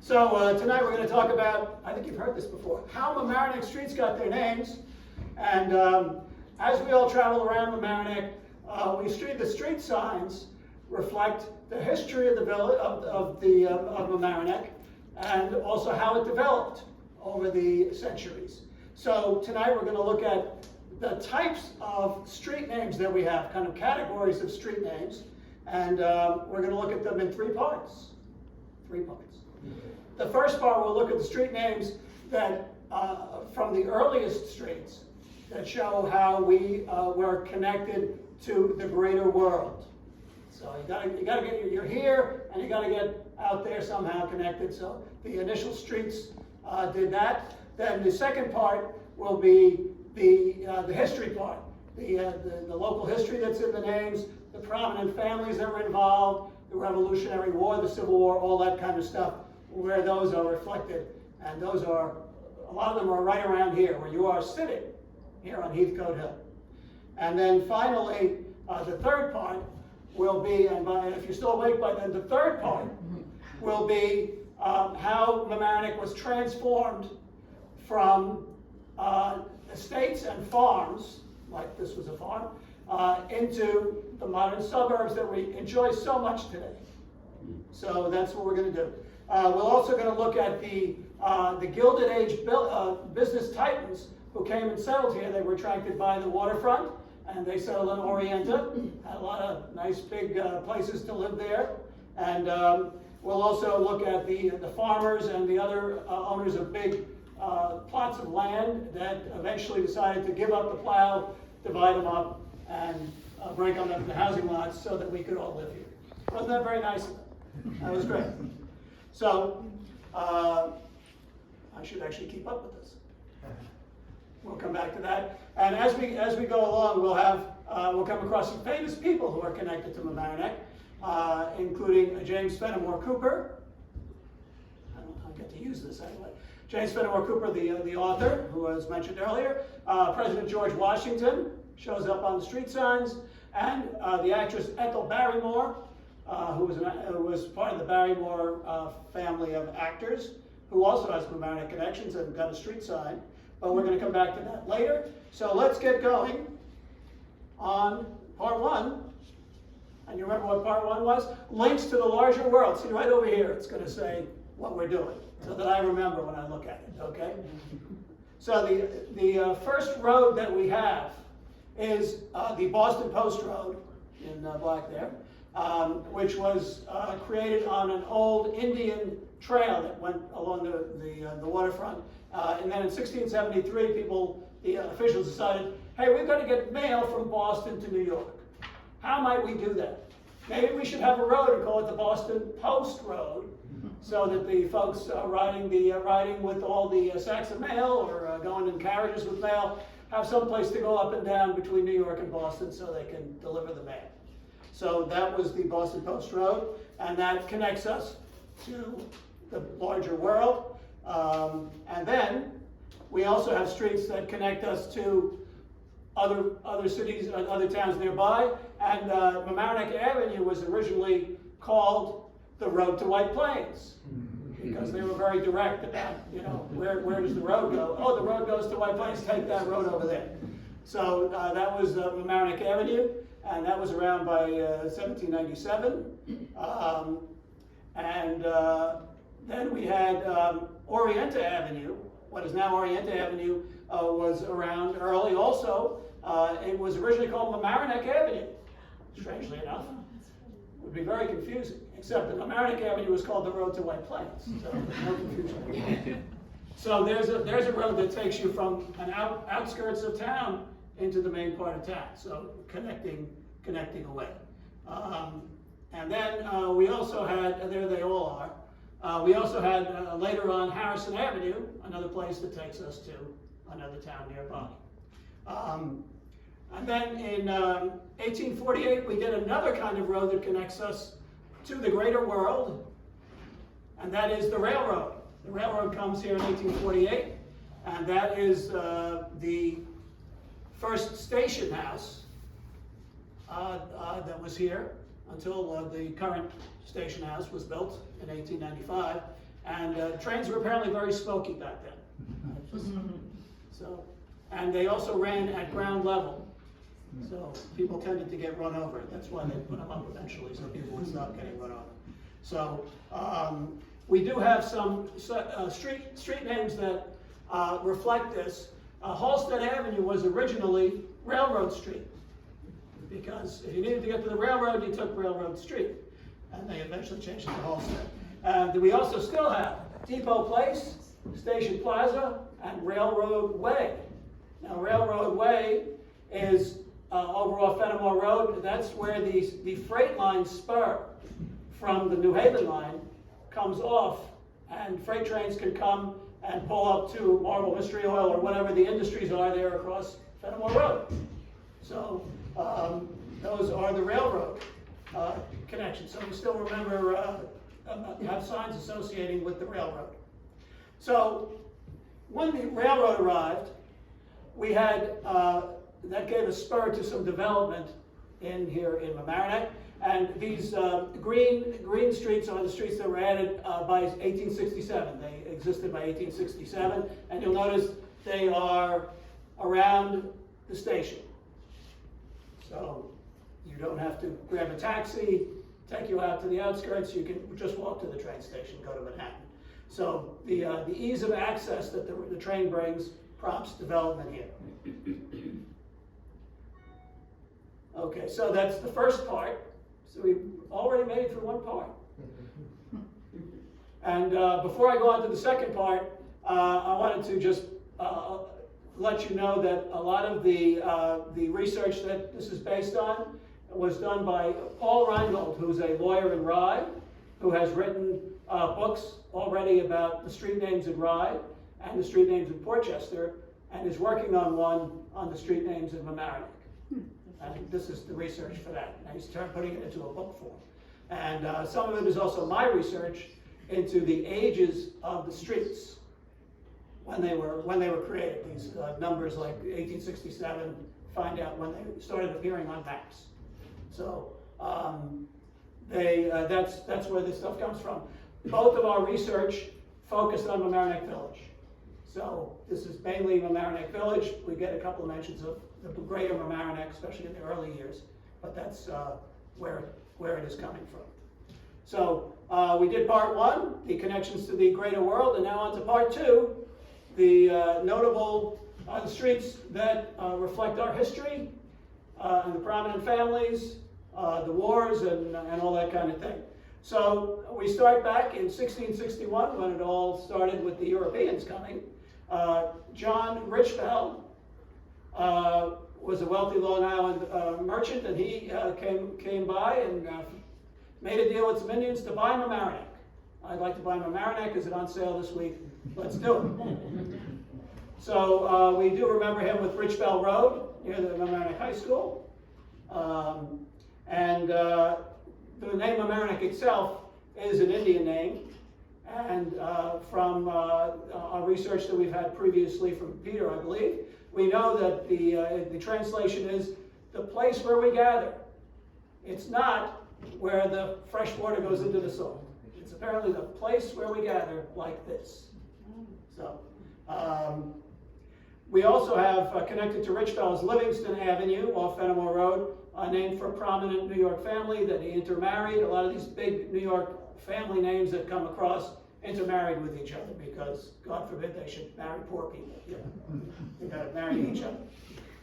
So tonight we're going to talk about, I think you've heard this before, how Mamaroneck streets got their names. And as we all travel around Mamaroneck, the street signs reflect the history of the village of Mamaroneck, and also how it developed over the centuries. So tonight we're going to look at the types of street names that we have, kind of categories of street names, and we're going to look at them in three parts. The first part, we'll look at the street names that from the earliest streets that show how we were connected to the greater world. So you're here, and you got to get out there somehow connected. So the initial streets did that. Then the second part will be the history part, the local history that's in the names, the prominent families that were involved, the Revolutionary War, the Civil War, all that kind of stuff, where those are reflected. And those are, a lot of them are right around here, where you are sitting, here on Heathcote Hill. And then finally, the third part will be, and if you're still awake by then, the third part will be how Mamaroneck was transformed from estates and farms, like this was a farm, into the modern suburbs that we enjoy so much today. So that's what we're going to do. We're also going to look at the Gilded Age business titans who came and settled here. They were attracted by the waterfront, and they settled in Orienta. Had a lot of nice big places to live there. And we'll also look at the farmers and the other owners of big plots of land that eventually decided to give up the plow, divide them up, and break them up into housing lots so that we could all live here. Wasn't that very nice of them? That was great. So I should actually keep up with this. We'll come back to that. And as we go along, we'll come across some famous people who are connected to Mamaroneck, including James Fenimore Cooper. I'll get to use this anyway. James Fenimore Cooper, the author, who was mentioned earlier. President George Washington shows up on the street signs, and the actress Ethel Barrymore, who was part of the Barrymore family of actors, who also has Mamaroneck connections and got a street sign. But we're going to come back to that later. So let's get going on part one. And you remember what part one was? Links to the larger world. See right over here, it's going to say what we're doing, so that I remember when I look at it, okay? So the first road that we have is the Boston Post Road in black there, which was created on an old Indian trail that went along the waterfront. And then in 1673, the officials decided, hey, we've got to get mail from Boston to New York. How might we do that? Maybe we should have a road and call it the Boston Post Road, so that the folks riding with all the sacks of mail or going in carriages with mail have some place to go up and down between New York and Boston so they can deliver the mail. So that was the Boston Post Road, and that connects us to the larger world. And then we also have streets that connect us to other cities and other towns nearby. And Mamaroneck Avenue was originally called the Road to White Plains, because they were very direct about, where does the road go? Oh, the road goes to White Plains, take that road over there. So that was Mamaroneck Avenue, and that was around by 1797. Then we had Orienta Avenue. What is now Orienta Avenue was around early also. It was originally called Mamaroneck Avenue, strangely enough. It would be very confusing, except that Mamaroneck Avenue was called the Road to White Plains, so no confusion. So there's a road that takes you from an outskirts of town into the main part of town, so connecting away. And then we also had, there they all are, we also had later on Harrison Avenue, another place that takes us to another town nearby. And then in 1848, we did another kind of road that connects us to the greater world, and that is the railroad. The railroad comes here in 1848, and that is the first station house that was here until the current station house was built in 1895. And trains were apparently very smoky back then. So, and they also ran at ground level. So people tended to get run over. That's why they put them up eventually, so people would stop getting run over. So we do have some street names that reflect this. Halstead Avenue was originally Railroad Street, because if you needed to get to the railroad, you took Railroad Street, and they eventually changed it to Halstead. We also still have Depot Place, Station Plaza, and Railroad Way. Now, Railroad Way is over off Fenimore Road. That's where the freight line spur from the New Haven line comes off, and freight trains can come and pull up to Marble Mystery Oil or whatever the industries are there across Fenimore Road. So those are the railroad connections. So we still remember, have signs associating with the railroad. So when the railroad arrived, we had, that gave a spur to some development in here in Mamaroneck. And these green streets are the streets that were added by 1867. They existed by 1867. And you'll notice they are around the station. So you don't have to grab a taxi, take you out to the outskirts. You can just walk to the train station, go to Manhattan. So the ease of access that the train brings prompts development here. Okay, so that's the first part. So we've already made it through one part. And before I go on to the second part, I wanted to just let you know that a lot of the research that this is based on was done by Paul Rheingold, who's a lawyer in Rye, who has written books already about the street names in Rye and the street names in Portchester, and is working on one on the street names in Mamaroneck. And this is the research for that. And he's putting it into a book form. And some of it is also my research into the ages of the streets when they were created. These numbers like 1867, find out when they started appearing on maps. So that's where this stuff comes from. Both of our research focused on Mamaroneck Village. So this is mainly Mamaroneck Village. We get a couple of mentions of the greater Mamaroneck, especially in the early years, but that's where it is coming from. So we did part one, the connections to the greater world, and now on to part two, the notable the streets that reflect our history, and the prominent families, the wars, and all that kind of thing. So we start back in 1661 when it all started with the Europeans coming. John Richbell was a wealthy Long Island merchant, and he came by and made a deal with some Indians to buy Mamaroneck. I'd like to buy Mamaroneck. Is it on sale this week? Let's do it. So we do remember him with Richbell Road near the Mamaroneck High School. And the name Mamaroneck itself is an Indian name. And from our research that we've had previously from Peter, I believe, we know that the translation is the place where we gather. It's not where the fresh water goes into the soil. It's apparently the place where we gather like this. So we also have connected to Richbell's Livingston Avenue off Fenimore Road, named for a prominent New York family that he intermarried. A lot of these big New York family names that come across intermarried with each other because, God forbid, they should marry poor people. Yeah. They got to marry each other.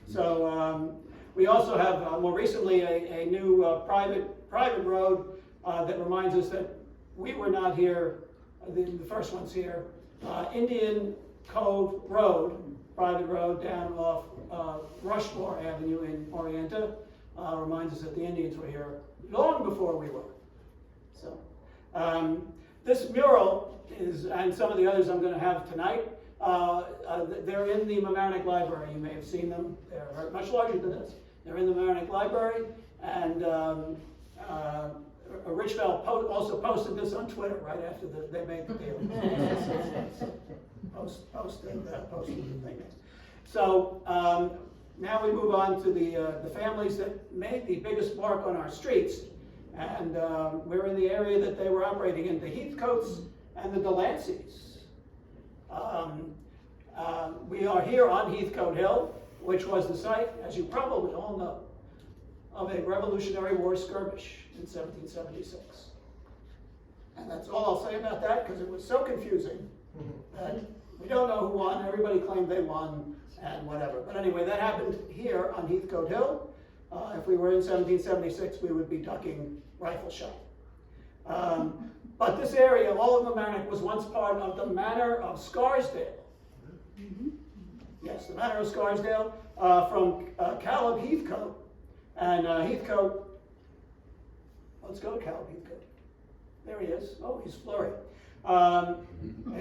So we also have more recently a new private road that reminds us that we were not here, the first ones here. Indian Cove Road, private road down off Rushmore Avenue in Orienta, reminds us that the Indians were here long before we were. So this mural is, and some of the others I'm going to have tonight, they're in the Mamaroneck Library. You may have seen them. They're much larger than this. They're in the Mamaroneck Library, and Richbell also posted this on Twitter right after they made the deal. posted the thing. So now we move on to the families that made the biggest mark on our streets. And we're in the area that they were operating in. The Heathcotes and the Delanceys. We are here on Heathcote Hill, which was the site, as you probably all know, of a Revolutionary War skirmish in 1776. And that's all I'll say about that, because it was so confusing that we don't know who won. Everybody claimed they won and whatever. But anyway, that happened here on Heathcote Hill. If we were in 1776, we would be ducking rifle shot. But this area, all of Mamaroneck, was once part of the Manor of Scarsdale. Yes, the Manor of Scarsdale, from Caleb Heathcote. And Heathcote, let's go to Caleb Heathcote. There he is. Oh, he's flurry.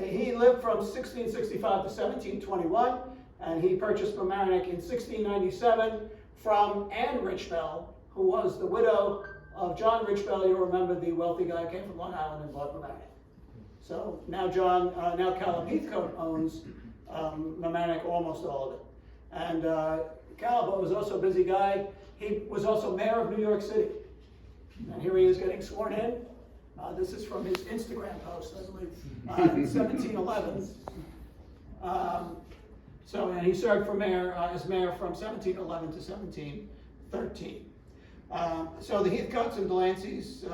He lived from 1665 to 1721, and he purchased Mamaroneck in 1697 from Anne Richbell, who was the widow of John Richbell. You'll remember the wealthy guy who came from Long Island and bought Mamaroneck. So now Caleb Heathcote owns Mamaroneck, almost all of it. And Caleb was also a busy guy. He was also mayor of New York City. And here he is getting sworn in. This is from his Instagram post, I believe, in 1711. And he served for mayor, as mayor from 1711 to 1713. So the Heathcotes and Delanceys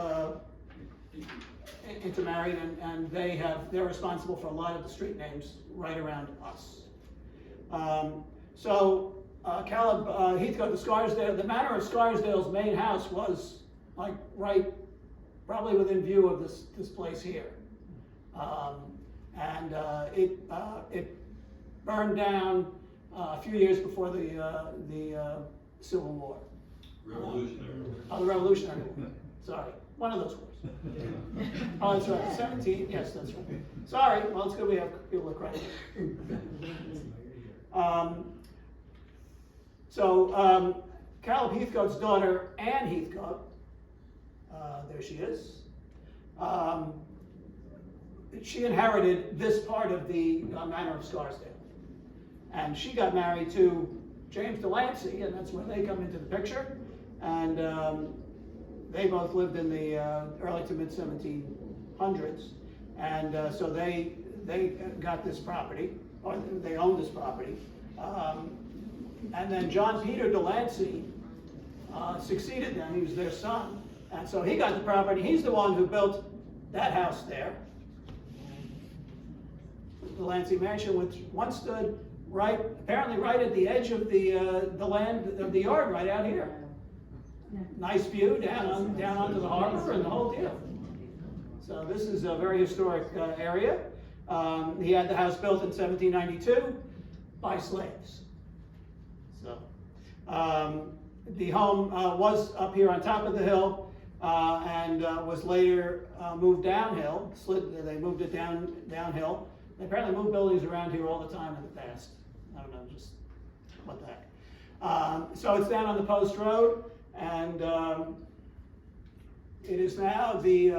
intermarried, and they're responsible for a lot of the street names right around us. Caleb Heathcote, the Scarsdale, the Manor of Scarsdale's main house was like probably within view of this place here, it burned down a few years before the Civil War. Revolutionary. The Revolutionary War. Sorry, one of those wars. Oh, that's right. 17. Yes, that's right. Sorry. Well, it's good we have people look right. Caleb Heathcote's daughter, Anne Heathcote, there she is. She inherited this part of the Manor of Scarsdale. And she got married to James Delancey, and that's where they come into the picture. And they both lived in the early to mid 1700s. And so they got this property, or they owned this property. And then John Peter Delancey succeeded them. He was their son. And so he got the property. He's the one who built that house there, the Delancey Mansion, which once stood apparently right at the edge of the land of the yard, right out here. Nice view down onto the harbor and the whole deal. So this is a very historic area. He had the house built in 1792 by slaves. So the home was up here on top of the hill. And was later moved downhill. They moved it downhill. They apparently moved buildings around here all the time in the past. I don't know, just what the heck. So it's down on the Post Road, and it is now the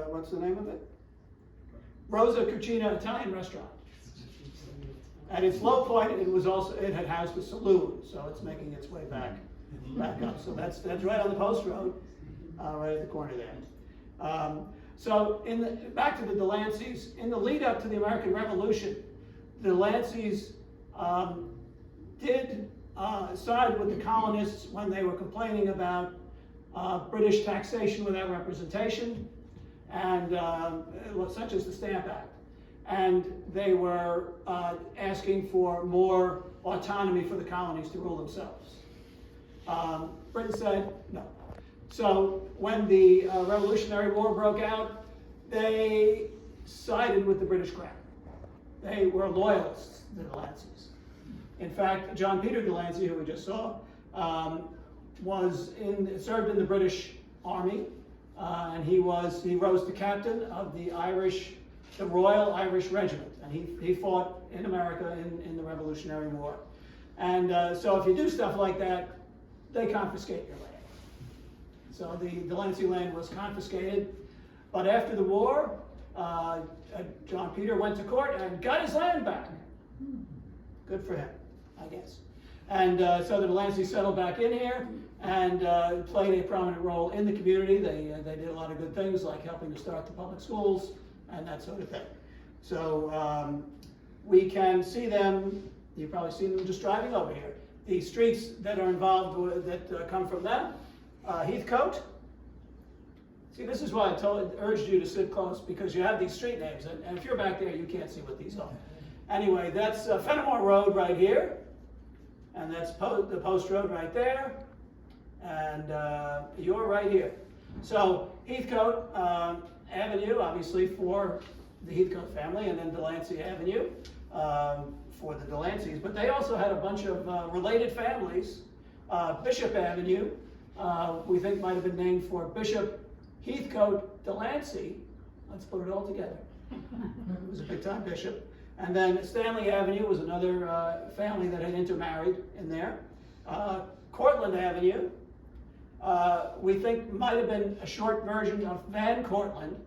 what's the name of it? Rosa Cucina Italian Restaurant. At its low point, it had housed a saloon, so it's making its way back up. So that's right on the Post Road, right at the corner there. Back to the Delanceys. In the lead up to the American Revolution, the Delanceys did side with the colonists when they were complaining about British taxation without representation, and such as the Stamp Act. And they were asking for more autonomy for the colonies to rule themselves. Britain said no. So when the Revolutionary War broke out, they sided with the British Crown. They were loyalists, the Delanceys. In fact, John Peter Delancey, who we just saw, served in the British Army, and he rose to captain of the Royal Irish Regiment, and he fought in America in the Revolutionary War. And so if you do stuff like that, they confiscate your land. So the Delancey land was confiscated, but after the war, John Peter went to court and got his land back. Good for him, I guess. And so the Delancey settled back in here, and played a prominent role in the community. They did a lot of good things, like helping to start the public schools and that sort of thing. So we can see them, you've probably seen them just driving over here. The streets that are involved with, that come from them, Heathcote. See, this is why I urged you to sit close, because you have these street names, and if you're back there, you can't see what these are. Anyway, that's Fenimore Road right here, and that's the Post Road right there, and you're right here. So Heathcote Avenue, obviously for the Heathcote family, and then Delancey Avenue for the Delanceys, but they also had a bunch of related families. Bishop Avenue, we think might have been named for Bishop Heathcote Delancey. Let's put it all together. He was a big-time bishop. And then Stanley Avenue was another family that had intermarried in there. Cortlandt Avenue, we think might have been a short version of Van Cortlandt,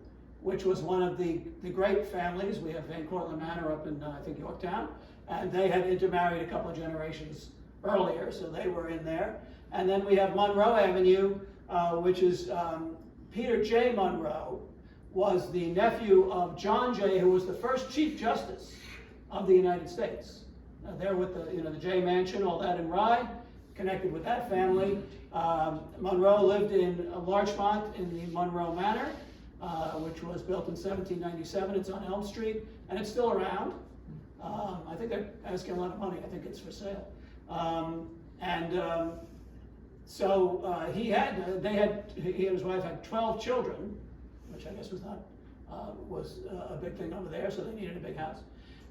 which was one of the great families. We have Van Cortlandt Manor up in, I think, Yorktown. And they had intermarried a couple of generations earlier, so they were in there. And then we have Monroe Avenue, which is Peter J. Monroe, was the nephew of John Jay, who was the first Chief Justice of the United States. There with the Jay Mansion, all that in Rye, connected with that family. Monroe lived in Larchmont in the Monroe Manor, which was built in 1797. It's on Elm Street, and it's still around. I think they're asking a lot of money. I think it's for sale. So he and his wife had 12 children, which I guess was not was a big thing over there. So they needed a big house.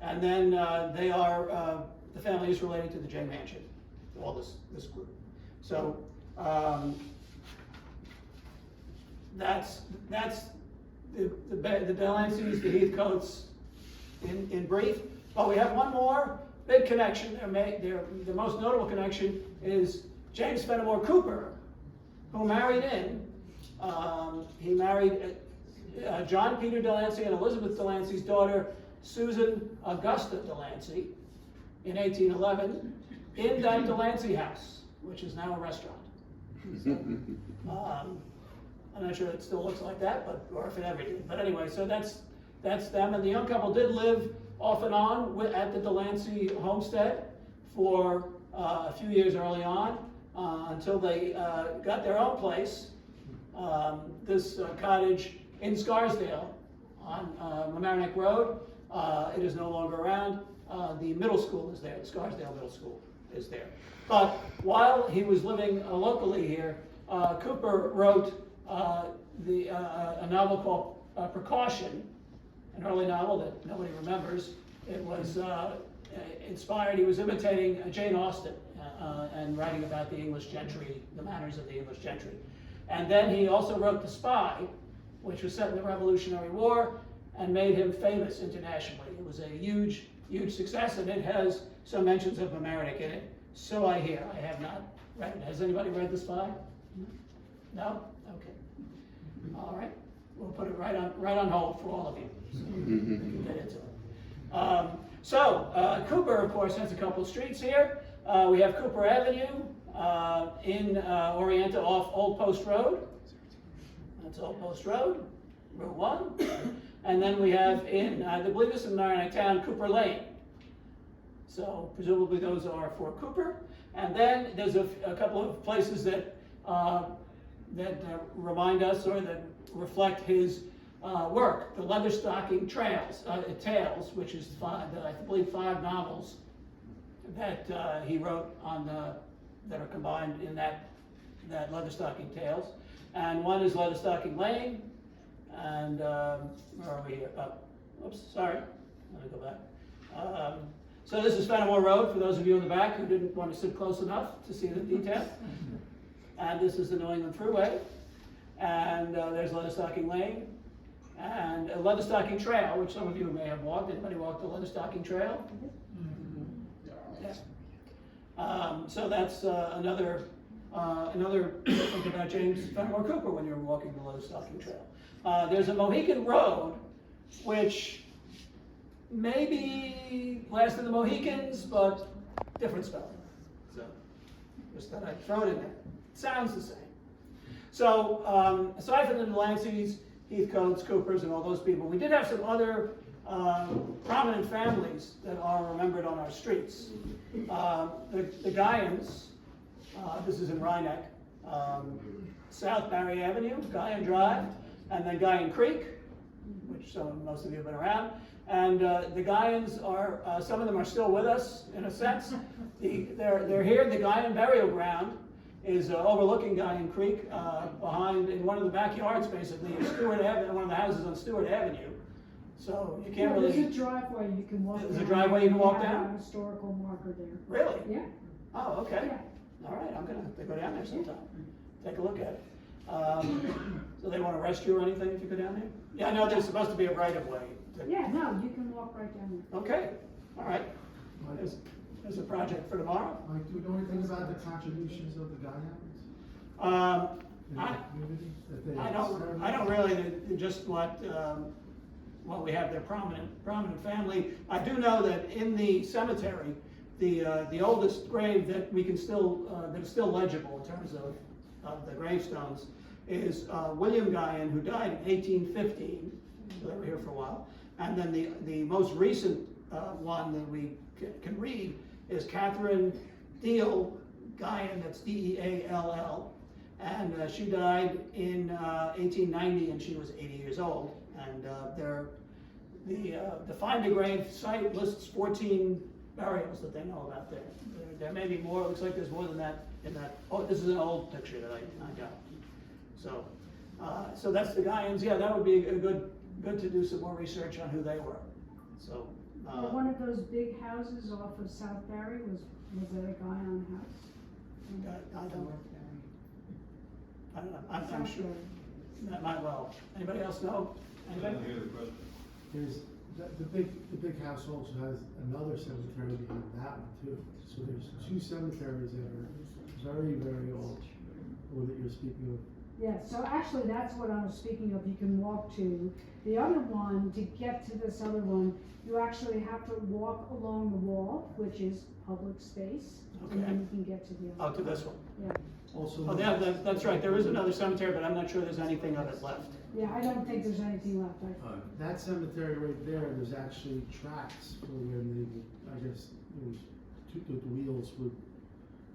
And then the family is related to the Jay Mansion, all this group. So that's the Delanceys, the Heathcotes in brief. But we have one more big connection. The most notable connection is James Fenimore Cooper, who married in. He married John Peter Delancey and Elizabeth Delancey's daughter, Susan Augusta Delancey, in 1811, in that Delancey house, which is now a restaurant. I'm not sure it still looks like that, or if it ever did. But anyway, so that's them. And the young couple did live off and on at the Delancey homestead for a few years early on, until they got their own place, this cottage in Scarsdale on Mamaroneck Road. It is no longer around. The middle school is there, the Scarsdale Middle School is there. But while he was living locally here, Cooper wrote a novel called Precaution, an early novel that nobody remembers. It was inspired, he was imitating Jane Austen and writing about the English gentry, the manners of the English gentry. And then he also wrote The Spy, which was set in the Revolutionary War and made him famous internationally. It was a huge, huge success, and it has some mentions of Mamaroneck in it. So I hear. I have not read it. Has anybody read The Spy? No? Okay. All right. We'll put it right on hold for all of you, so we can get into it. Cooper, of course, has a couple streets here. We have Cooper Avenue in Orienta off Old Post Road. That's Old Post Road, Route 1. And then we have I believe this is in Mamaroneck Town, Cooper Lane. So presumably those are for Cooper. And then there's a couple of places that remind us or that reflect his work. The Leatherstocking Tales, which is I believe 5 novels that he wrote that are combined in that Leatherstocking Tales. And one is Leatherstocking Lane, and where are we here? Oops, sorry, let me go back. So this is Fenimore Road, for those of you in the back who didn't want to sit close enough to see the detail. And this is the New England Thruway, and there's Leatherstocking Lane, and a Leatherstocking Trail, which some of you may have walked. Anybody walked the Leatherstocking Trail? Yeah. So that's another thing about James Fenimore Cooper when you're walking the Leatherstocking Trail. There's a Mohican Road, which maybe lasted the Mohicans, but different spelling. So just thought I'd throw it in there. sounds the same. So aside from the Delanceys, Heathcotes, Coopers, and all those people, we did have some other prominent families that are remembered on our streets. The Guyans, this is in Rheingold, South Barry Avenue, Guyan Drive, and then Guyan Creek, which most of you have been around. And the Guyans are, some of them are still with us, in a sense. They're here. The Guyan burial ground is overlooking Guyan Creek, behind, in one of the backyards, basically, Stewart Avenue, one of the houses on Stewart Avenue. So you can't really... There's a driveway you can walk down. There's a driveway you can walk down? A historical marker there. Really? Yeah. Oh, okay. Yeah. All right, I'm gonna have to go down there sometime. Take a look at it. So they want to arrest you or anything if you go down there? Yeah, I know there's supposed to be a right-of-way. Yeah, no, you can walk right down there. Okay, all right. There's a project for tomorrow. Mike, do we know anything about the contributions of the Guyans? In the community? I don't really, just what we have their prominent family. I do know that in the cemetery, the oldest grave that we can still, that is still legible in terms of the gravestones is William Guyan, who died in 1815, so they were here for a while. And then the most recent one that we can read is Catherine Deal Guyan, that's D-E-A-L-L, and she died in 1890, and she was 80 years old. And the Find a Grave site lists 14 burials that they know about there. There may be more. It looks like there's more than that in that. Oh, this is an old picture that I got. So, so that's the Guyans. Yeah, that would be good to do some more research on who they were. So. One of those big houses off of South Barry was that a Guyan house? I don't know. I'm sure. That might well. Anybody else know? Anybody? There's, the big house also has another cemetery behind that one too. So there's two cemeteries that are very, very old, or that you're speaking of. Yeah, so actually that's what I was speaking of, you can walk to. The other one, to get to this other one, you actually have to walk along the wall, which is public space, Okay. and then you can get to the other. Oh, to this one. Yeah. Also, Oh, yeah, that's right. There is another cemetery, but I'm not sure there's anything of it left. Yeah, I don't think there's anything left. that cemetery right there, there's actually tracks for when they would, I guess, it was the wheels would,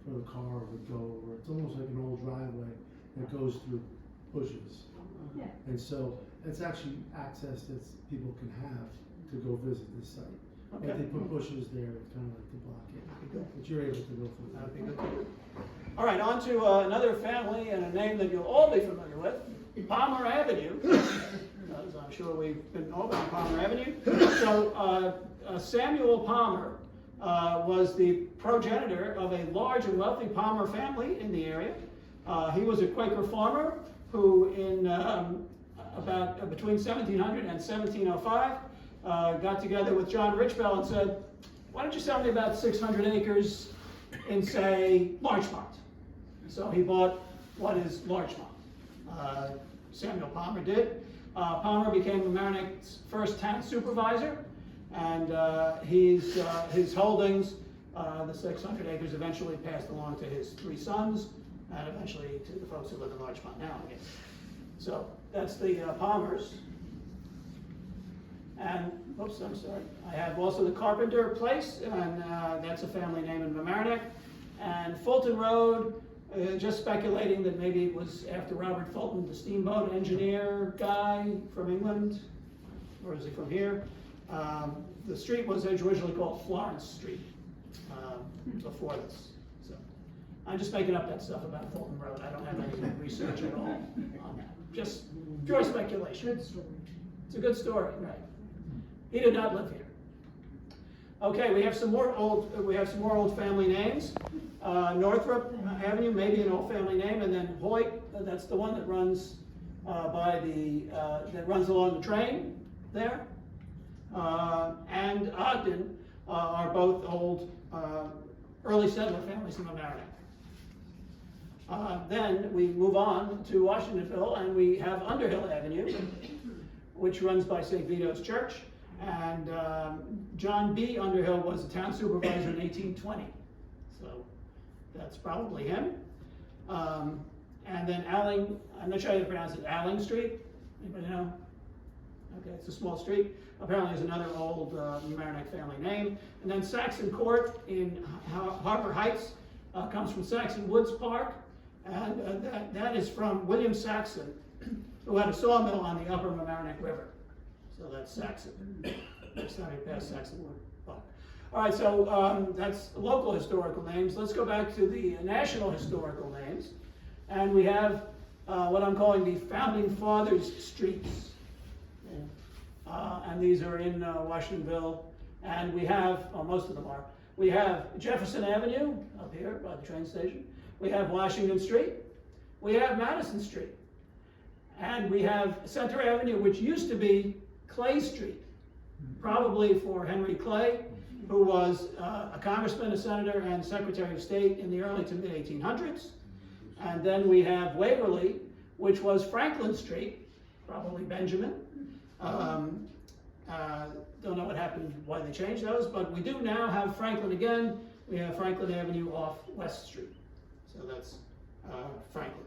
for the car would go over. It's almost like an old driveway that goes through bushes. Yeah. And so it's actually access that people can have to go visit this site. Okay. But they put bushes there, kind of like to block it. But you're able to go through That that. would be good. All right, on to another family and a name that you'll all be familiar with, Palmer Avenue. As I'm sure we've been all about Palmer Avenue. So Samuel Palmer was the progenitor of a large and wealthy Palmer family in the area. He was a Quaker farmer who in between 1700 and 1705 got together with John Richbell and said, why don't you sell me about 600 acres in, say, Larchmont? So he bought what is Larchmont. Samuel Palmer did. Palmer became Mamaroneck's first town supervisor, and his holdings, the 600 acres, eventually passed along to his three sons, and eventually to the folks who live in Larchmont now, I guess. So that's the Palmers. And, oops, I'm sorry. I have also the Carpenter Place, and that's a family name in Mamaroneck. And Fulton Road, just speculating that maybe it was after Robert Fulton, the steamboat engineer guy from England, or is he from here? The street was originally called Florence Street before this. So I'm just making up that stuff about Fulton Road. I don't have any research at all on that. Just pure speculation. Good story. It's a good story, right? He did not live here. Okay, we have some more old family names. Northrop Avenue, maybe an old family name, and then Hoyt. That's the one that runs that runs along the train there. And Ogden are both old early settler families in Mamaroneck. Then we move on to Washingtonville, and we have Underhill Avenue, which runs by St. Vito's Church. And John B. Underhill was a town supervisor in 1820. So that's probably him. And then Alling, I'm not sure how to pronounce it, Alling Street, anybody know? Okay, it's a small street. Apparently there's another old Mamaroneck family name. And then Saxon Court in Harbor Heights comes from Saxon Woods Park. And that is from William Saxon, who had a sawmill on the upper Mamaroneck River. So that's Saxon. Next time you pass Saxon Wood Park. All right, so that's local historical names. Let's go back to the national historical names. And we have what I'm calling the Founding Fathers Streets. And these are in Washingtonville. And we have, most of them are, we have Jefferson Avenue up here by the train station. We have Washington Street. We have Madison Street. And we have Center Avenue, which used to be Clay Street, probably for Henry Clay, who was a congressman, a senator, and secretary of state in the early to mid 1800s. And then we have Waverly, which was Franklin Street, probably Benjamin. Don't know what happened, why they changed those, but we do now have Franklin again. We have Franklin Avenue off West Street. So that's Franklin.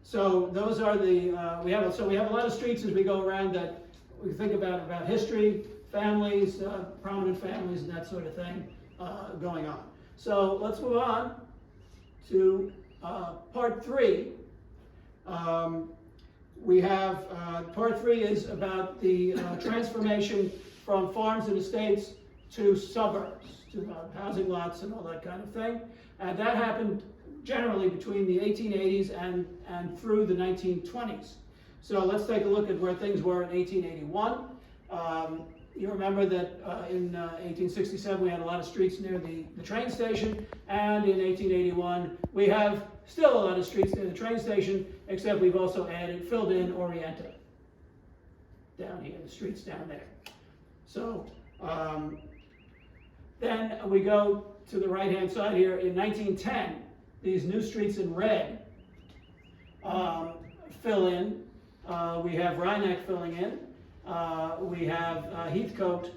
So those are the, we have a lot of streets as we go around that we think about history, families, prominent families, and that sort of thing going on. So let's move on to part 3. We have, part 3 is about the transformation from farms and estates to suburbs, to housing lots and all that kind of thing. And that happened generally between the 1880s and through the 1920s. So let's take a look at where things were in 1881. You remember that in 1867 we had a lot of streets near the train station, and in 1881 we have still a lot of streets near the train station, except we've also filled in Orienta down here, the streets down there. So then we go to the right-hand side here. In 1910, these new streets in red fill in. We have Rheingold filling in. We have Heathcote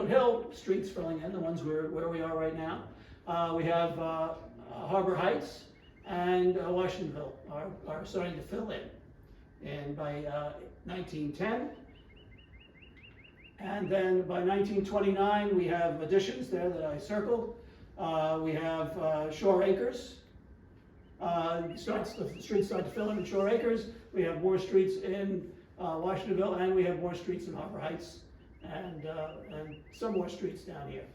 Hill streets filling in, the ones where we are right now. We have Harbor Heights and Washingtonville are starting to fill in. And by 1910, and then by 1929, we have additions there that I circled. We have Shore Acres. The streets start to fill in Shore Acres. We have more streets in Washingtonville, and we have more streets in Harbor Heights, and some more streets down here.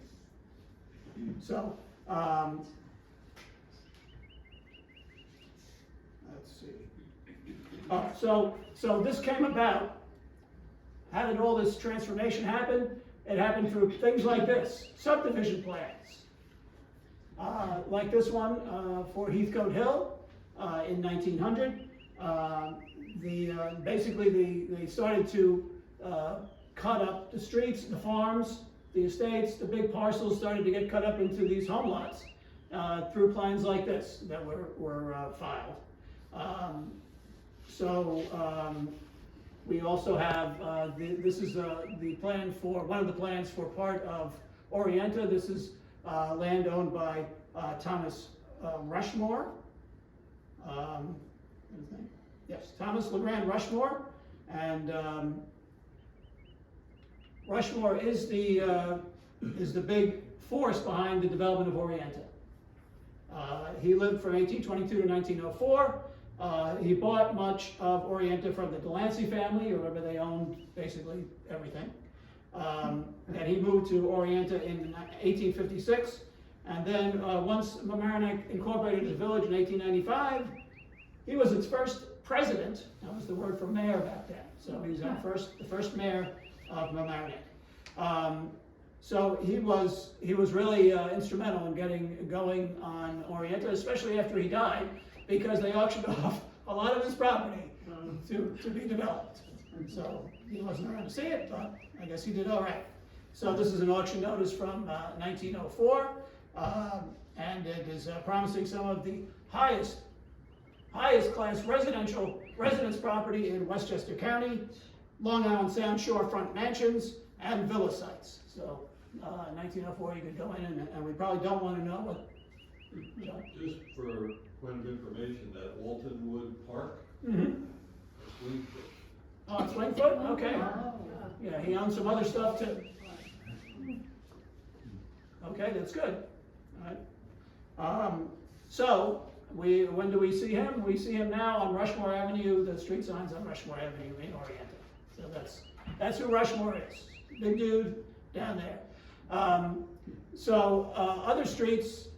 So, let's see. So this came about. How did all this transformation happen? It happened through things like this: subdivision plans, like this one for Heathcote Hill in 1900. Basically they started to cut up the streets, the farms, the estates, the big parcels started to get cut up into these home lots through plans like this that were filed. We also have, this is the plan for, one of the plans for part of Orienta. This is land owned by Thomas Rushmore. Yes, Thomas LeGrand Rushmore, and Rushmore is the big force behind the development of Orienta. He lived from 1822 to 1904. He bought much of Orienta from the Delancey family. You remember they owned basically everything. And he moved to Orienta in 1856. And then once Mamaroneck incorporated his village in 1895, he was its first president. That was the word for mayor back then. So he was the first mayor of Mamaroneck. So he was really instrumental in getting going on Orienta, especially after he died, because they auctioned off a lot of his property to be developed. And so he wasn't around to see it, but I guess he did all right. So this is an auction notice from 1904, and it is promising some of the highest class residence property in Westchester County, Long Island Sound shorefront mansions, and villa sites. So 1904, you could go in, and we probably don't want to know what. Just for point of information, that Waltonwood Park, Mm-hmm. Wingfoot. Oh, it's Wingfoot? Okay. Oh. Yeah, he owns some other stuff too. Okay, that's good. All right. So, when do we see him? We see him now on Rushmore Avenue, the street signs on Rushmore Avenue in Orienta. So that's who Rushmore is. Big dude down there. Other streets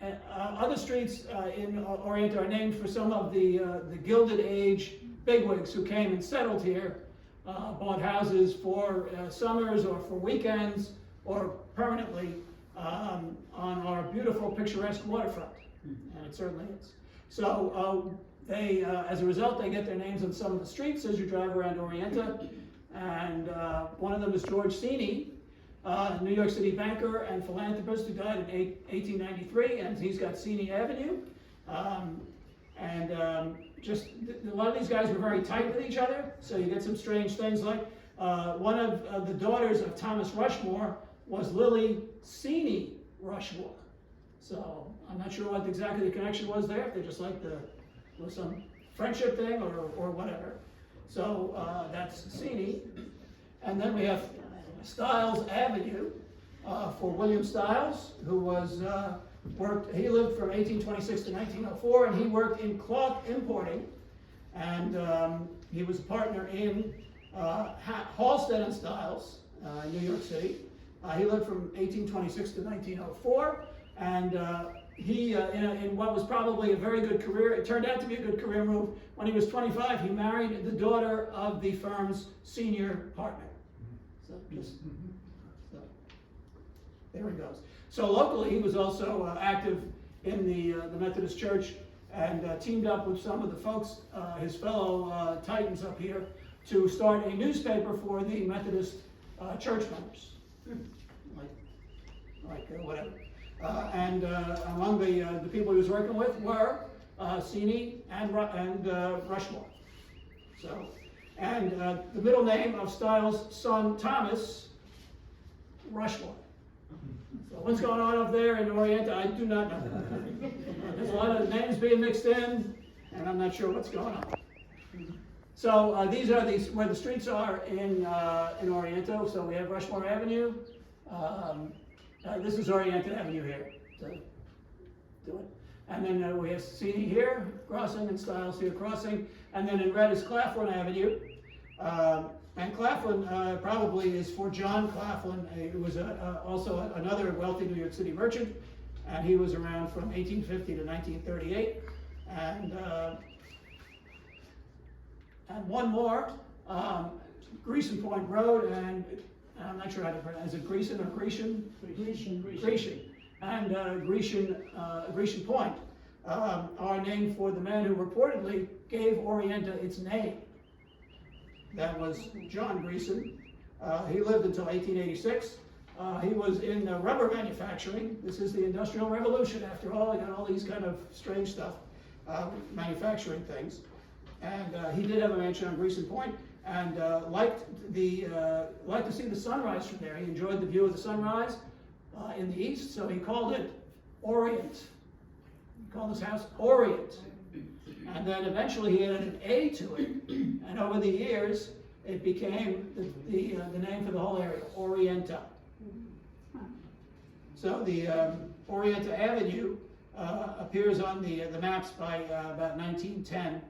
in Orienta are named for some of the Gilded Age bigwigs who came and settled here, bought houses for summers or for weekends or permanently on our beautiful picturesque waterfront, and it certainly is. So they, as a result, they get their names on some of the streets as you drive around Orienta, and one of them is George Meaney, New York City banker and philanthropist who died in 1893, and he's got Meaney Avenue. Just a lot of these guys were very tight with each other, so you get some strange things like one of the daughters of Thomas Rushmore was Lily Meaney Rushmore. So I'm not sure what exactly the connection was there, if they just like was some friendship thing or whatever. So that's Meaney. And then we have Stiles Avenue for William Stiles, who was he lived from 1826 to 1904, and he worked in cloth importing, and he was a partner in Halstead and Stiles in New York City. He lived from 1826 to 1904, and he, in what was probably a very good career, it turned out to be a good career move. When he was 25, he married the daughter of the firm's senior partner. So there he goes. So locally, he was also active in the Methodist Church, and teamed up with some of the folks, his fellow Titans up here, to start a newspaper for the Methodist church members, whatever. And among the people he was working with were Meaney and Rushmore. So, and the middle name of Stiles' son Thomas Rushmore. So what's going on up there in Orienta, I do not know. There's a lot of names being mixed in, and I'm not sure what's going on. So these are where the streets are in Orienta. So we have Rushmore Avenue. This is Orienta Avenue here. So do it. And then we have Meaney here crossing and Stiles here crossing. And then in red is Claflin Avenue. And Claflin probably is for John Claflin, who was also another wealthy New York City merchant, and he was around from 1850 to 1938. And one more, Grecian Point Road, and I'm not sure how to pronounce it, Grecian or Grecian? Grecian. And Grecian Point are named for the man who reportedly gave Orienta its name. That was John Grecian. He lived until 1886. He was in rubber manufacturing. This is the Industrial Revolution, after all. He got all these kind of strange stuff, manufacturing things. And he did have a mansion on Grecian Point, and liked to see the sunrise from there. He enjoyed the view of the sunrise in the east, so he called it Orient. He called his house Orient. And then eventually he added an A to it, and over the years it became the name for the whole area, Orienta. So the Orienta Avenue appears on the maps by about 1910.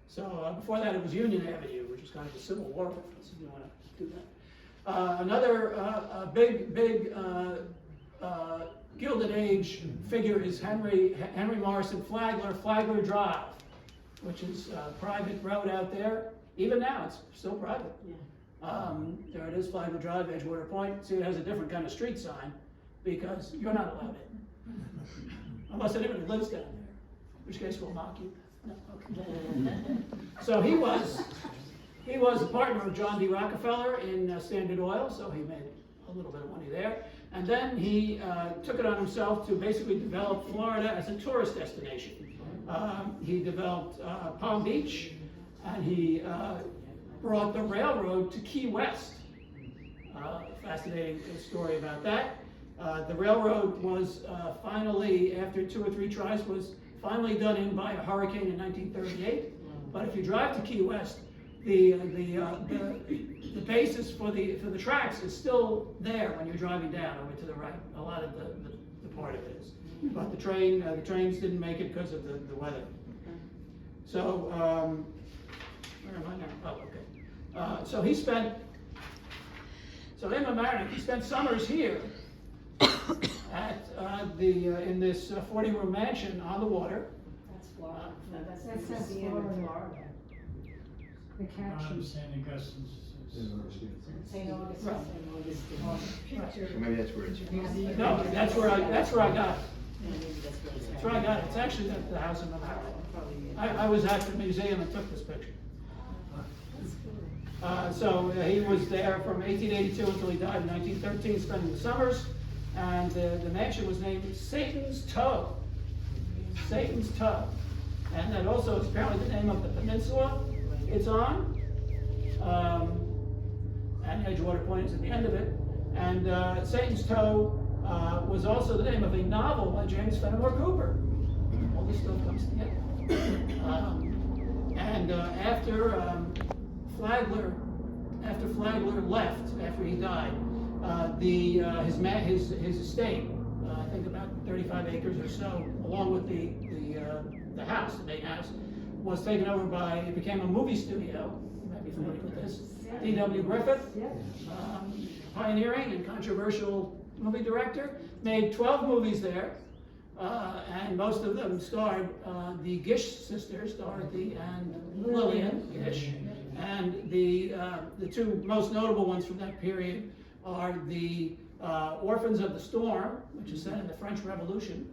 So before that it was Union Avenue, which is kind of a Civil War reference if you want to do that. Another big Gilded Age figure is Henry Morrison Flagler Drive, which is a private road out there. Even now, it's still private. Yeah. There it is, Flagler Drive, Edgewater Point. See, it has a different kind of street sign because you're not allowed in. Unless anybody lives down there, in which case we'll knock you. No, okay. So he was a partner of John D. Rockefeller in Standard Oil, so he made a little bit of money there. And then he took it on himself to basically develop Florida as a tourist destination. He developed Palm Beach, and he brought the railroad to Key West. Fascinating story about that. The railroad was finally, after 2 or 3 tries, was finally done in by a hurricane in 1938. But if you drive to Key West, the basis for the tracks is still there when you're driving down over to the right. A lot of the part of it is. But the trains didn't make it because of the weather. So, where am I now? Oh, okay. So in Mamaroneck, he spent summers here at in this 40-room mansion on the water. That's Florida. That's the end of Florida. The caption. St. Augustine's. St. Augustine. Right. Picture. So maybe that's where it's. No, that's where I got it. That's where That's where I got it. It's actually the house in Mamaroneck. I was at the museum and took this picture. So he was there from 1882 until he died in 1913, spending the summers. And the mansion was named Satan's Toe. Satan's Toe. And that also is apparently the name of the peninsula it's on. And Edgewater Point is at the end of it. And Satan's Toe was also the name of a novel by James Fenimore Cooper. All this stuff comes together. After Flagler left, after he died, his estate, I think about 35 acres or so, along with the house, the main house, was taken over by, it became a movie studio. You might be familiar with this. D.W. Griffith, pioneering and controversial movie director, made 12 movies there, and most of them starred the Gish sisters, Dorothee and Lillian Gish. And the two most notable ones from that period are the Orphans of the Storm, which is set in the French Revolution,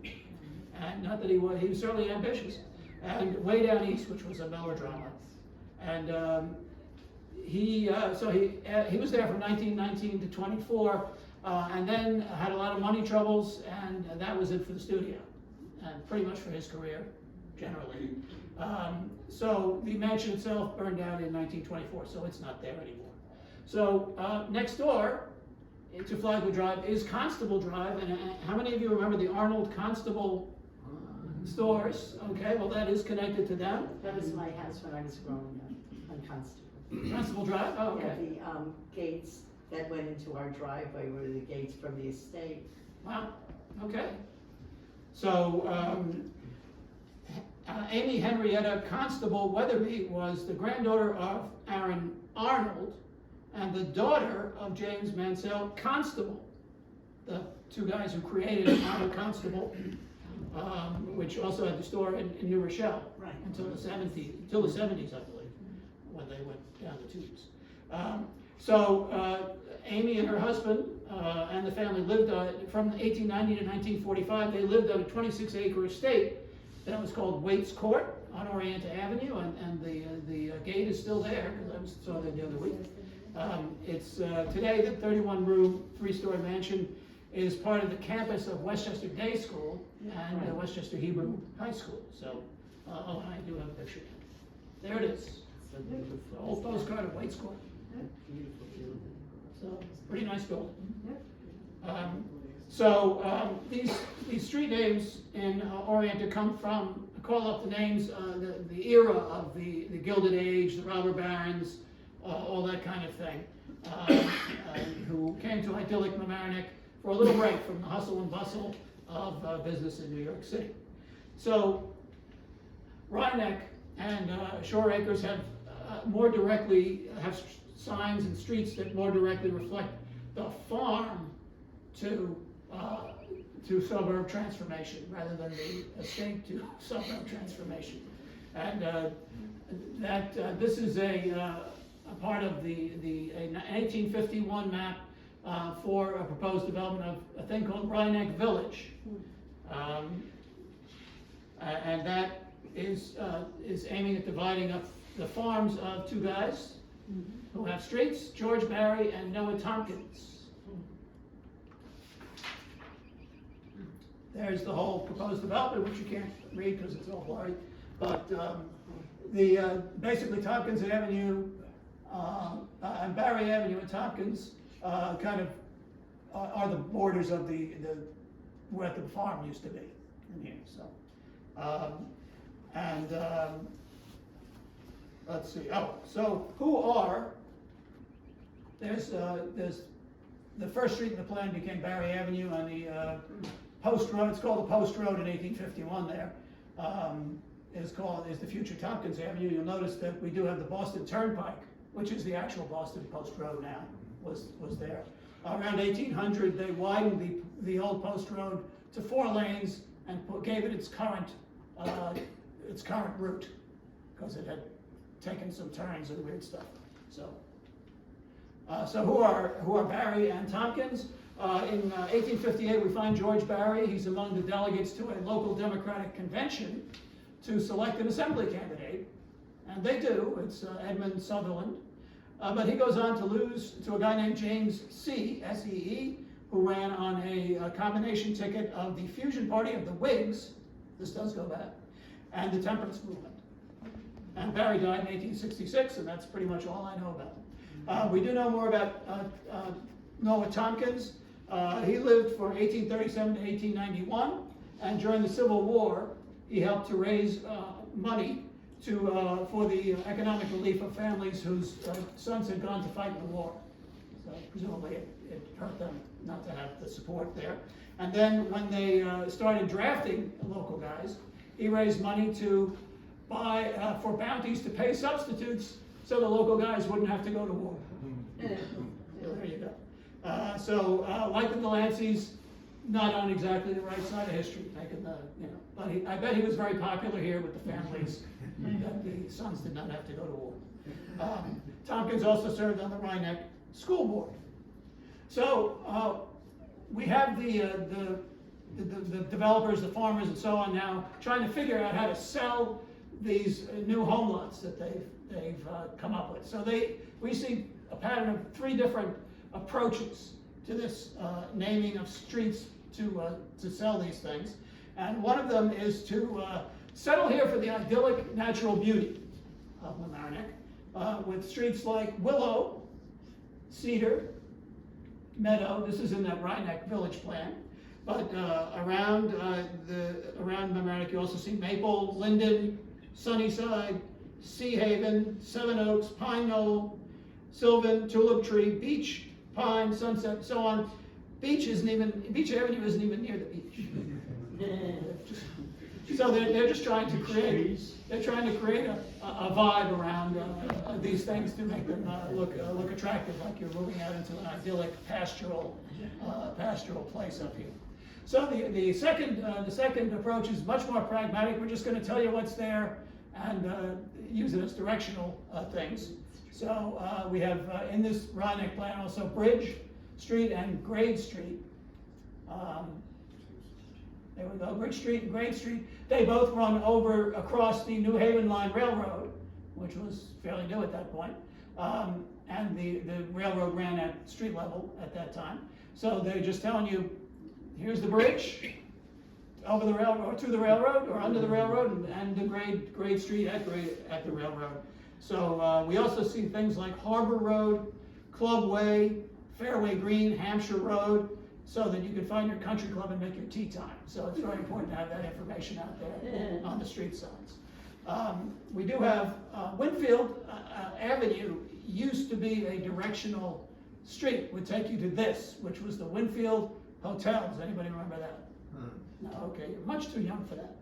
and not that he was certainly ambitious, and Way Down East, which was a melodrama. And he was there from 1919 to 24, and then had a lot of money troubles, and that was it for the studio, and pretty much for his career, generally. So the mansion itself burned down in 1924, so it's not there anymore. So next door to Flagler Drive is Constable Drive, and how many of you remember the Arnold Constable stores? Okay, well that is connected to them. That was my house when I was growing up on Constable. Constable Drive, oh, okay. Yeah, the gates that went into our driveway were the gates from the estate. Wow, okay. So, Amy Henrietta Constable Weatherby was the granddaughter of Aaron Arnold and the daughter of James Mansell Constable, the two guys who created Arnold Constable, which also had the store in New Rochelle until the 70s, I believe, when they went down the tubes. Amy and her husband and the family lived from 1890 to 1945. They lived on a 26-acre estate that was called Waits Court on Orienta Avenue, and the gate is still there because I saw that the other week. It's today the 31-room, 3-story mansion is part of the campus of Westchester Day School and Westchester Hebrew High School. So, I do have a picture. There it is. The old postcard of Waits Court. Beautiful building. So, pretty nice building. These street names in Orienta come from, call up the names, the era of the Gilded Age, the robber barons, all that kind of thing, who came to idyllic Mamaroneck for a little break from the hustle and bustle of business in New York City. So, Rheingold and Shore Acres have signs and streets that more directly reflect the farm to suburb transformation rather than the estate to suburb transformation. And this is a part of the 1851 map for a proposed development of a thing called Mamaroneck Village. And that is aiming at dividing up the farms of two guys who have streets, George Barry and Noah Tompkins. There's the whole proposed development, which you can't read because it's all blurry. But basically Tompkins Avenue and Barry Avenue and Tompkins kind of are the borders of where the farm used to be in here. So Let's see, so there's the first street in the plan became Barry Avenue on the Post Road. It's called the Post Road in 1851 there. Is the future Tompkins Avenue. You'll notice that we do have the Boston Turnpike, which is the actual Boston Post Road now, was there. Around 1800, they widened the old Post Road to 4 lanes and gave it its current route, because it had taken some turns and weird stuff. So who are Barry and Tompkins? In 1858, we find George Barry. He's among the delegates to a local Democratic convention to select an assembly candidate, and they do. It's Edmund Sutherland. But he goes on to lose to a guy named James C., S-E-E, who ran on a combination ticket of the Fusion Party of the Whigs, this does go back, and the Temperance Movement. And Barry died in 1866, and that's pretty much all I know about. We do know more about Noah Tompkins. He lived from 1837 to 1891, and during the Civil War, he helped to raise money for the economic relief of families whose sons had gone to fight in the war. So presumably it hurt them not to have the support there. And then when they started drafting local guys, he raised money to buy for bounties to pay substitutes so the local guys wouldn't have to go to war. So there you go. So like the Delanceys, not on exactly the right side of history, making the, but I bet he was very popular here with the families that the sons did not have to go to war. Tompkins also served on the Rheingold School Board. So we have the developers, the farmers, and so on now trying to figure out how to sell these new home lots that they've come up with. So we see a pattern of 3 different approaches to this naming of streets to sell these things. And one of them is to settle here for the idyllic natural beauty of Mamaroneck, with streets like Willow, Cedar, Meadow. This is in that Rheingold Village plan. But around Mamaroneck, you also see Maple, Linden, Sunnyside, Sea Haven, Seven Oaks, Pine Knoll, Sylvan, Tulip Tree, Beach, Pine, Sunset, so on. Beach Avenue isn't even near the beach. So they're just trying to create. They're trying to create a vibe around these things to make them look attractive, like you're moving out into an idyllic pastoral place up here. So the second approach is much more pragmatic. We're just going to tell you what's there and use it as directional things. So we have in this Mamaroneck plan also Bridge Street and Grade Street. There we go, Bridge Street and Grade Street. They both run across the New Haven Line Railroad, which was fairly new at that point. And the railroad ran at street level at that time. So they're just telling you, here's the bridge, over the railroad, to the railroad, or under the railroad, and the grade street at the railroad. So we also see things like Harbor Road, Club Way, Fairway Green, Hampshire Road, so that you can find your country club and make your tea time. So it's very important to have that information out there on the street signs. We do have Winfield Avenue used to be a directional street, would take you to this, which was the Winfield Hotel. Does anybody remember that? No, okay, you're much too young for that.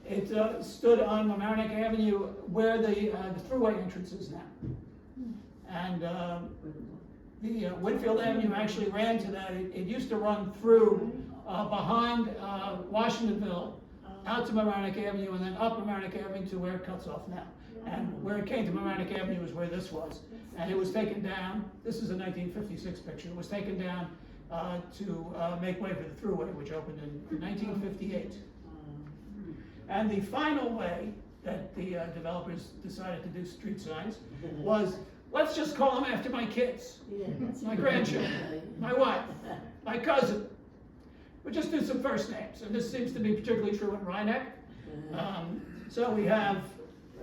It stood on Mamaroneck Avenue where the thruway entrance is now. And the Winfield Avenue actually ran to that. It used to run through behind Washingtonville, out to Mamaroneck Avenue, and then up Mamaroneck Avenue to where it cuts off now. And where it came to Mamaroneck Avenue is where this was. And it was taken down, this is a 1956 picture, it was taken down to make way for the thruway, which opened in 1958. And the final way that the developers decided to do street signs was, let's just call them after my kids, my grandchildren, my wife, my cousin. We'll just do some first names, and this seems to be particularly true in Rheingold. So we have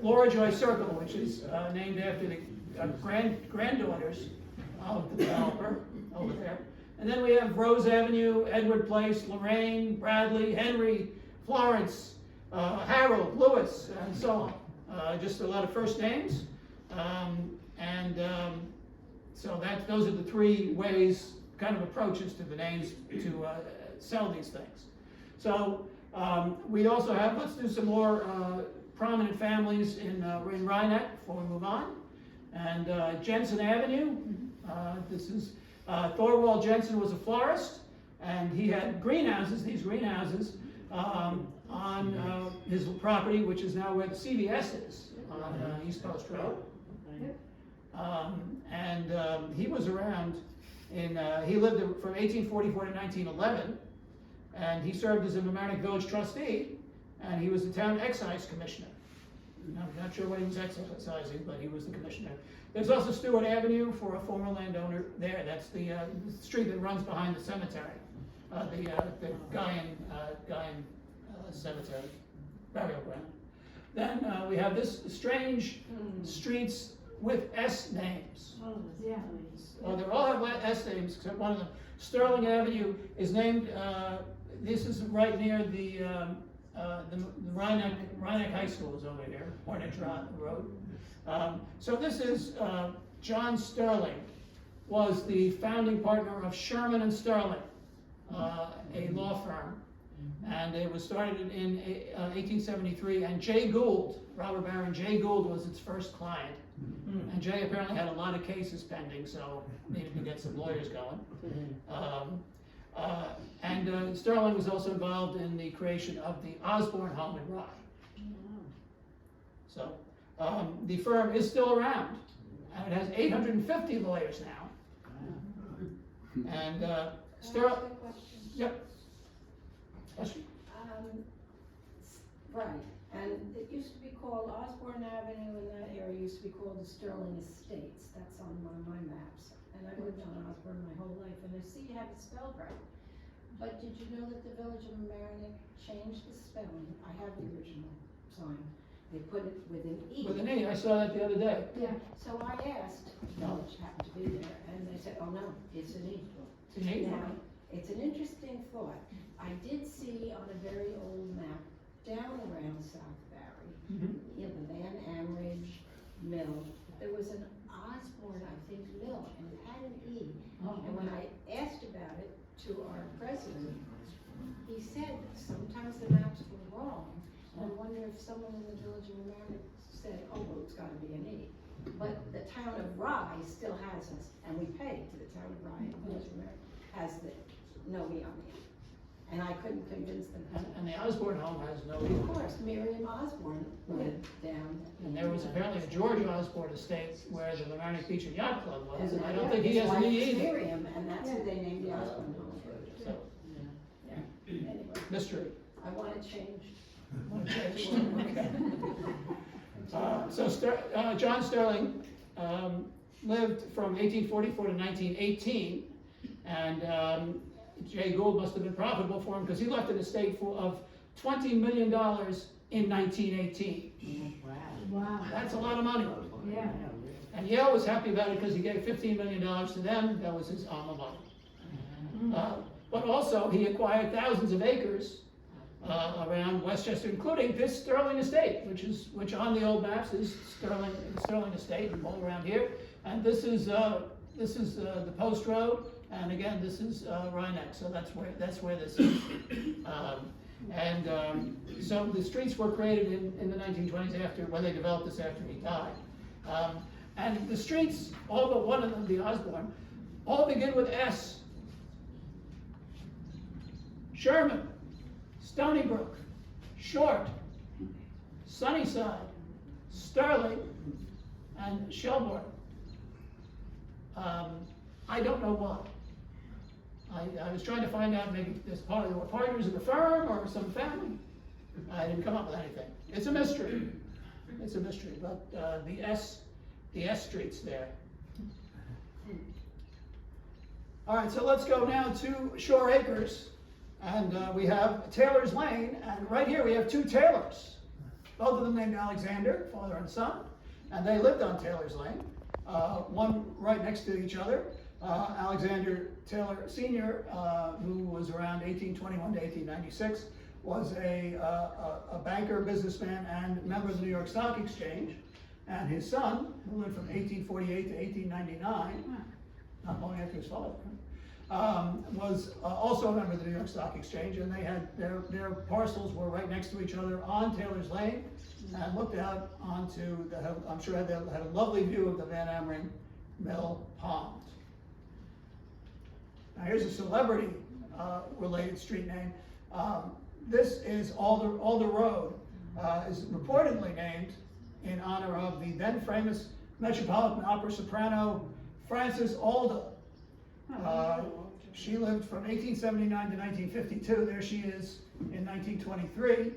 Laura Joy Circle, which is named after the granddaughters of the developer over there. And then we have Rose Avenue, Edward Place, Lorraine, Bradley, Henry, Florence, Harold, Louis, and so on. Just a lot of first names. So those are the three ways, kind of approaches to the names to sell these things. So we also have, let's do some more prominent families in Rheingold before we move on. And Jensen Avenue, this is Thorwald Jensen was a florist, and he had greenhouses, these greenhouses, on his property, which is now where the CVS is, on East Post Road. He was around he lived from 1844 to 1911, and he served as a Mamaroneck Village trustee, and he was the town excise commissioner. I'm not sure what he was excising, but he was the commissioner. There's also Stewart Avenue for a former landowner there. That's the street that runs behind the cemetery, the Gaian cemetery, burial ground. Then we have this strange streets with S names. Yeah. Well, they all have S names except one of them. Sterling Avenue is named. This is right near the Rheingold High School is over here, Hornet Road. So this is John Sterling, was the founding partner of Sherman and Sterling, a law firm, and it was started in 1873. And Jay Gould, Robert Baron Jay Gould, was its first client. And Jay apparently had a lot of cases pending, so needed to get some lawyers going. Sterling was also involved in the creation of the Osborne home in Rye. So the firm is still around, and it has 850 lawyers now. And Sterling, yep. Question? Right, and it used to be called Osborne Avenue, and that area used to be called the Sterling Estates. That's on one of my maps. And I lived on Osborne my whole life, and I see you have it spelled right. But did you know that the village of Mamaroneck changed the spelling? I have the original sign. They put it with an E. With an E, I saw that the other day. Yeah, so I asked, the village happened to be there, and they said, oh no, it's an E. It's an E? Now, it's an interesting thought. I did see on a very old map down around South Barry, in the Van Amridge Mill, there was an Osborne, I think, mill, and it had an E. And when I asked about it to our president, he said sometimes the maps were wrong. And I wonder if someone in the village of Mamaroneck said, oh, well, it's gotta be an E. But the town of Rye still has us, and we pay to the town of Rye, and the village of Mamaroneck has the no E on the end. And I couldn't convince them. And the Osborne home has no E. Of course, Miriam Osborne lived down. And there was apparently a George Osborne estate where the Mamaroneck Beach and Yacht Club was, and I don't yeah, think he has an E his either. wife's Miriam, and that's who they named the Osborne home for. So, Anyway, mystery. I want to change. Okay. John Sterling lived from 1844 to 1918, and Jay Gould must have been profitable for him because he left an estate of $20 million in 1918. Wow. That's a lot of money. Yeah. And Yale was happy about it because he gave $15 million to them. That was his alma mater. But also, he acquired thousands of acres around Westchester, including this Sterling Estate, which on the old maps is Sterling Estate, all around here. And this is the Post Road, and again, this is Rheingold. So that's where this is. So the streets were created in the 1920s when they developed this after he died. And the streets, all but one of them, the Osborne, all begin with S. Sherman, Stony Brook, Short, Sunnyside, Sterling, and Shelbourne. I don't know why. I was trying to find out maybe this there were partners in the firm or some family. I didn't come up with anything. It's a mystery. It's a mystery, but the S streets there. All right, so let's go now to Shore Acres. And we have Taylor's Lane, and right here we have two Taylors. Both of them named Alexander, father and son, and they lived on Taylor's Lane, one right next to each other. Alexander Taylor Sr., who was around 1821 to 1896, was a banker, businessman, and member of the New York Stock Exchange. And his son, who lived from 1848 to 1899, not long after his father, was also a member of the New York Stock Exchange, and they had their parcels were right next to each other on Taylor's Lane, and looked out onto the, I'm sure they had a lovely view of the Van Amering Mill Pond. Now here's a celebrity related street name. This is Alder Road, is reportedly named in honor of the then famous Metropolitan Opera soprano Frances Alder. She lived from 1879 to 1952. There she is in 1923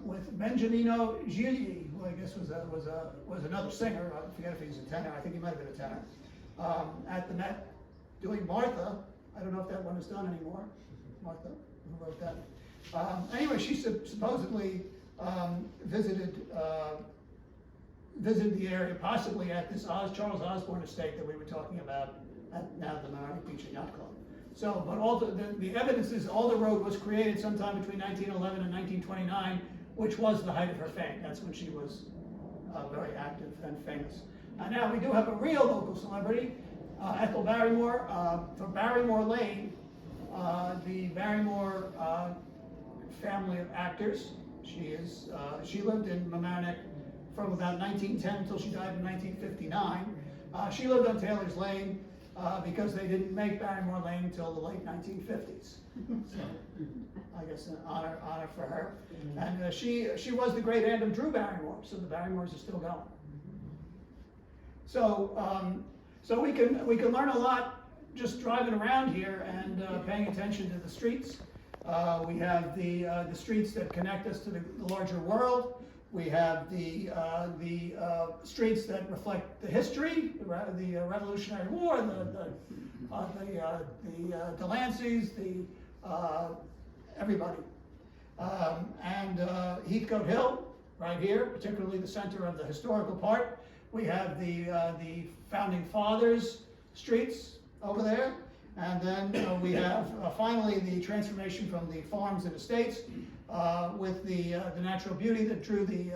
with Benjaminino Gigli, who I guess was another singer. I forget if he was a tenor. I think he might have been a tenor. At the Met, doing Martha. I don't know if that one is done anymore. Martha, who wrote that? Anyway, she supposedly visited the area, possibly at this Charles Osborne estate that we were talking about at now the Mamaroneck Beach and Yacht Club. So, but all the evidence is Alder Road was created sometime between 1911 and 1929, which was the height of her fame. That's when she was very active and famous. Now we do have a real local celebrity, Ethel Barrymore, from Barrymore Lane, the Barrymore family of actors. She lived in Mamaroneck from about 1910 until she died in 1959. She lived on Taylor's Lane because they didn't make Barrymore Lane until the late 1950s. So I guess an honor for her. And she was the great aunt of Drew Barrymore, so the Barrymores are still going. So we can learn a lot just driving around here and paying attention to the streets. We have the streets that connect us to the larger world. We have the streets that reflect the history, the Revolutionary War, the Delanceys, everybody. And Heathcote Hill, right here, particularly the center of the historical part. We have the Founding Fathers streets over there. And then we have finally the transformation from the farms and estates with the natural beauty that drew the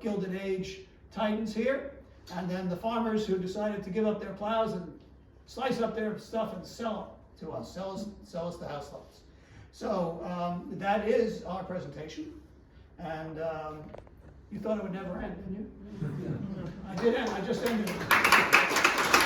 Gilded Age titans here, and then the farmers who decided to give up their plows and slice up their stuff and sell it to us, sell us the house lots. So that is our presentation, and you thought it would never end, didn't you? I did end. I just ended it.